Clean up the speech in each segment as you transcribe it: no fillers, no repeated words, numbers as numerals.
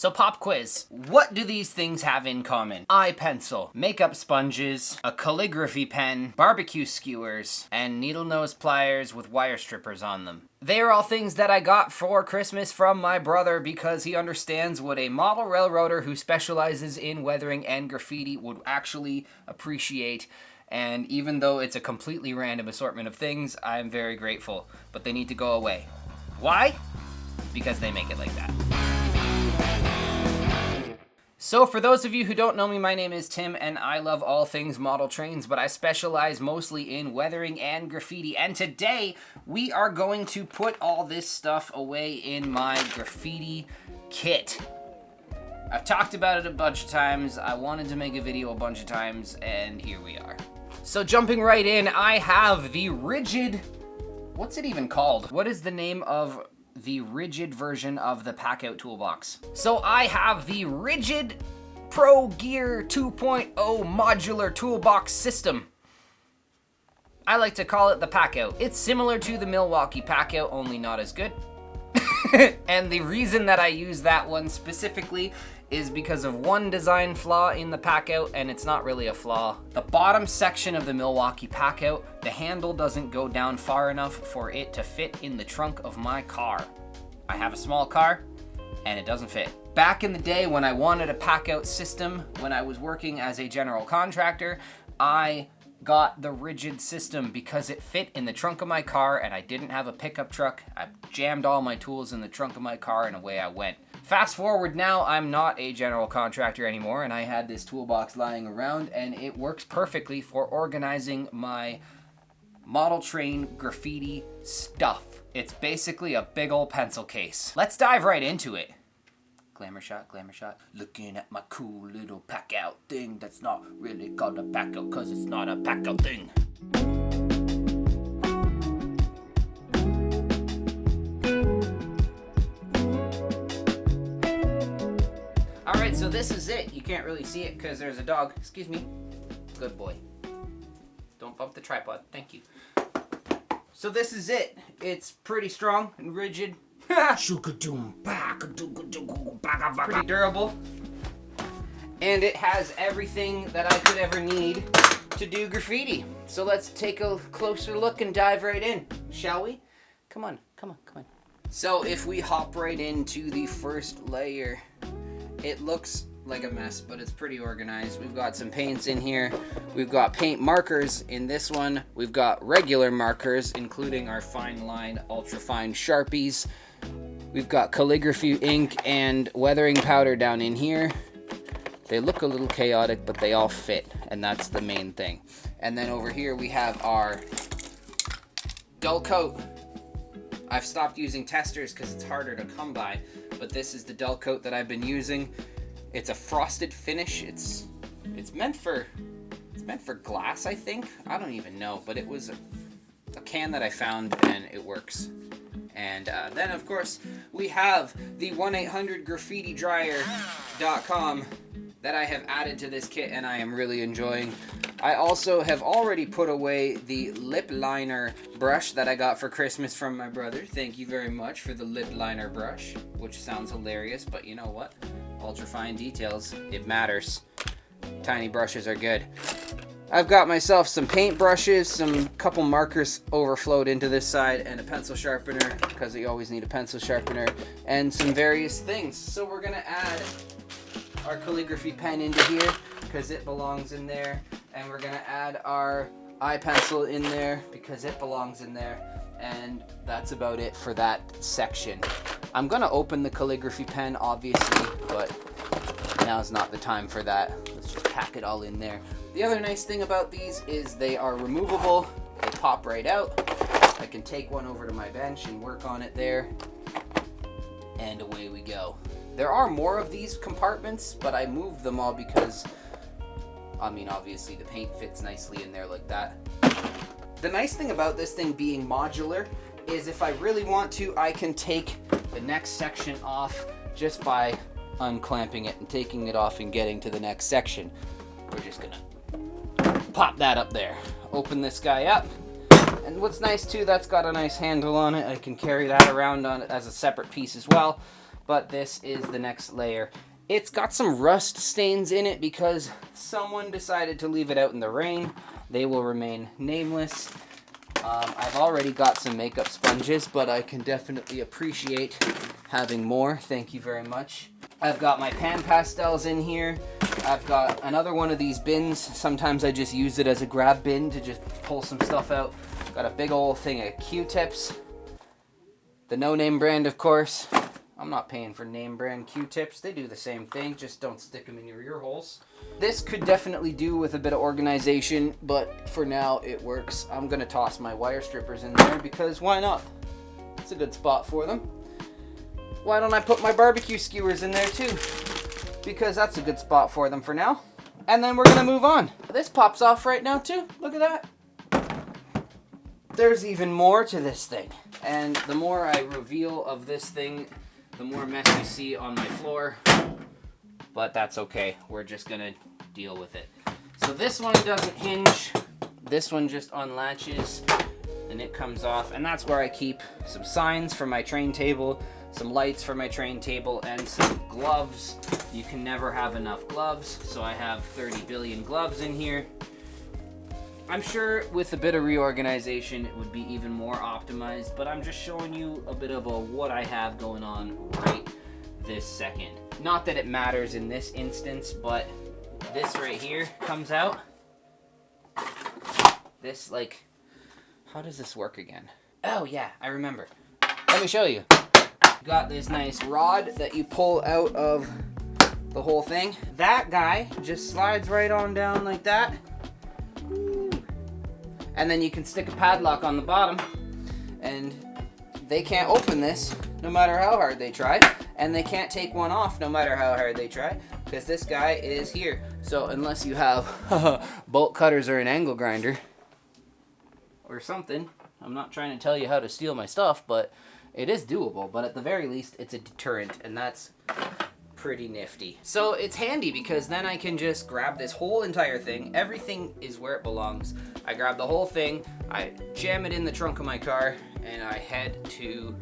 So pop quiz. What do these things have in common? Eye pencil, makeup sponges, a calligraphy pen, barbecue skewers, and needle nose pliers with wire strippers on them. They are all things that I got for Christmas from my brother because he understands what a model railroader who specializes in weathering and graffiti would actually appreciate. And even though it's a completely random assortment of things, I'm very grateful. But they need to go away. Why? Because they make it like that. So for those of you who don't know me, my name is Tim, and I love all things model trains, but I specialize mostly in weathering and graffiti. And today, we are going to put all this stuff away in my graffiti kit. I've talked about it a bunch of times, I wanted to make a video a bunch of times, and here we are. So jumping right in, I have the rigid... What's it even called? What is the name of the rigid version of the Pack-Out toolbox? So I have the Rigid Pro Gear 2.0 modular toolbox system. I like to call it the Pack-Out. It's similar to the Milwaukee Pack-Out, only not as good. And the reason that I use that one specifically is because of one design flaw in the Pack-Out, and it's not really a flaw. The bottom section of the Milwaukee Pack-Out, the handle doesn't go down far enough for it to fit in the trunk of my car. I have a small car, and it doesn't fit. Back in the day when I wanted a Pack-Out system, when I was working as a general contractor, I got the rigid system because it fit in the trunk of my car and I didn't have a pickup truck. I jammed all my tools in the trunk of my car and away I went. Fast forward now, I'm not a general contractor anymore and I had this toolbox lying around and it works perfectly for organizing my model train graffiti stuff. It's basically a big old pencil case. Let's dive right into it. Glamour shot, glamour shot. Looking at my cool little Pack-Out thing that's not really called a Pack-Out cause it's not a Pack-Out thing. Alright, so this is it. You can't really see it because there's a dog. Excuse me. Good boy. Don't bump the tripod. Thank you. So this is it. It's pretty strong and rigid. Pretty durable. And it has everything that I could ever need to do graffiti. So let's take a closer look and dive right in, shall we? Come on, come on, come on. So if we hop right into the first layer, it looks like a mess, but it's pretty organized. We've got some paints in here. We've got paint markers in this one. We've got regular markers, including our fine line, ultra fine Sharpies. We've got calligraphy ink and weathering powder down in here. They look a little chaotic, but they all fit, and that's the main thing. And then over here we have our dull coat. I've stopped using testers because it's harder to come by, but this is the dull coat that I've been using. It's a frosted finish. It's meant for glass, I think. I don't even know, but it was a can that I found and it works. And then, of course, we have the 1-800-graffitidryer.com that I have added to this kit, and I am really enjoying. I also have already put away the lip liner brush that I got for Christmas from my brother. Thank you very much for the lip liner brush, which sounds hilarious, but you know what? Ultra fine details, it matters. Tiny brushes are good. I've got myself some paint brushes, some couple markers overflowed into this side, and a pencil sharpener, because you always need a pencil sharpener, and some various things. So we're gonna add our calligraphy pen into here, because it belongs in there, and we're gonna add our eye pencil in there, because it belongs in there, and that's about it for that section. I'm gonna open the calligraphy pen, obviously, but now's not the time for that. Let's just pack it all in there. The other nice thing about these is they are removable. They pop right out. I can take one over to my bench and work on it there. And away we go. There are more of these compartments, but I moved them all because, I mean, obviously the paint fits nicely in there like that. The nice thing about this thing being modular is if I really want to, I can take the next section off just by unclamping it and taking it off and getting to the next section. We're just gonna pop that up there. Open this guy up. And what's nice too, that's got a nice handle on it. I can carry that around on it as a separate piece as well. but this is the next layer. It's got some rust stains in it because someone decided to leave it out in the rain. They will remain nameless. I've already got some makeup sponges, but I can definitely appreciate having more. Thank you very much. I've got my pan pastels in here. I've got another one of these bins. Sometimes I just use it as a grab bin to just pull some stuff out. Got a big old thing of Q-tips. The no-name brand, of course. I'm not paying for name brand Q-tips. They do the same thing, just don't stick them in your ear holes. This could definitely do with a bit of organization, but for now it works. I'm gonna toss my wire strippers in there because why not? It's a good spot for them. Why don't I put my barbecue skewers in there too? Because that's a good spot for them for now. And then we're gonna move on. This pops off right now too. Look at that. There's even more to this thing. And the more I reveal of this thing, the more mess you see on my floor. But that's okay. We're just gonna deal with it. So this one doesn't hinge. This one just unlatches and it comes off. And that's where I keep some signs for my train table, some lights for my train table, and some gloves. You can never have enough gloves, so I have 30 billion gloves in here. I'm sure with a bit of reorganization it would be even more optimized, but I'm just showing you a bit of what I have going on right this second. Not that it matters in this instance, but this right here comes out. This, like, how does this work again? Oh yeah, I remember. Let me show you. Got this nice rod that you pull out of the whole thing. That guy just slides right on down like that. And then you can stick a padlock on the bottom, and they can't open this no matter how hard they try, and they can't take one off no matter how hard they try, because this guy is here. So unless you have bolt cutters or an angle grinder or something, I'm not trying to tell you how to steal my stuff, but it is doable. But at the very least, it's a deterrent, and that's pretty nifty. So it's handy because then I can just grab this whole entire thing. Everything is where it belongs. I grab the whole thing, I jam it in the trunk of my car, and I head to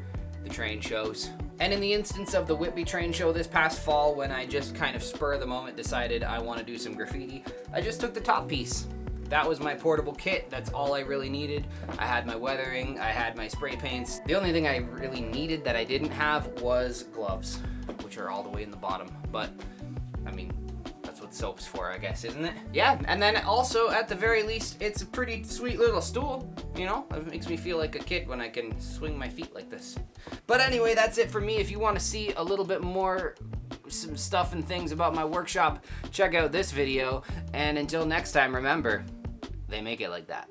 the train shows. And in the instance of the Whitby train show this past fall, when I just kind of spur of the moment decided I want to do some graffiti, I just took the top piece. That was my portable kit. That's all I really needed. I had my weathering, I had my spray paints. The only thing I really needed that I didn't have was gloves, which are all the way in the bottom. But, I mean, that's what soap's for, I guess, isn't it? Yeah, and then also, at the very least, it's a pretty sweet little stool, you know? It makes me feel like a kid when I can swing my feet like this. But anyway, that's it for me. If you want to see a little bit more some stuff and things about my workshop, check out this video. And until next time, remember, they make it like that.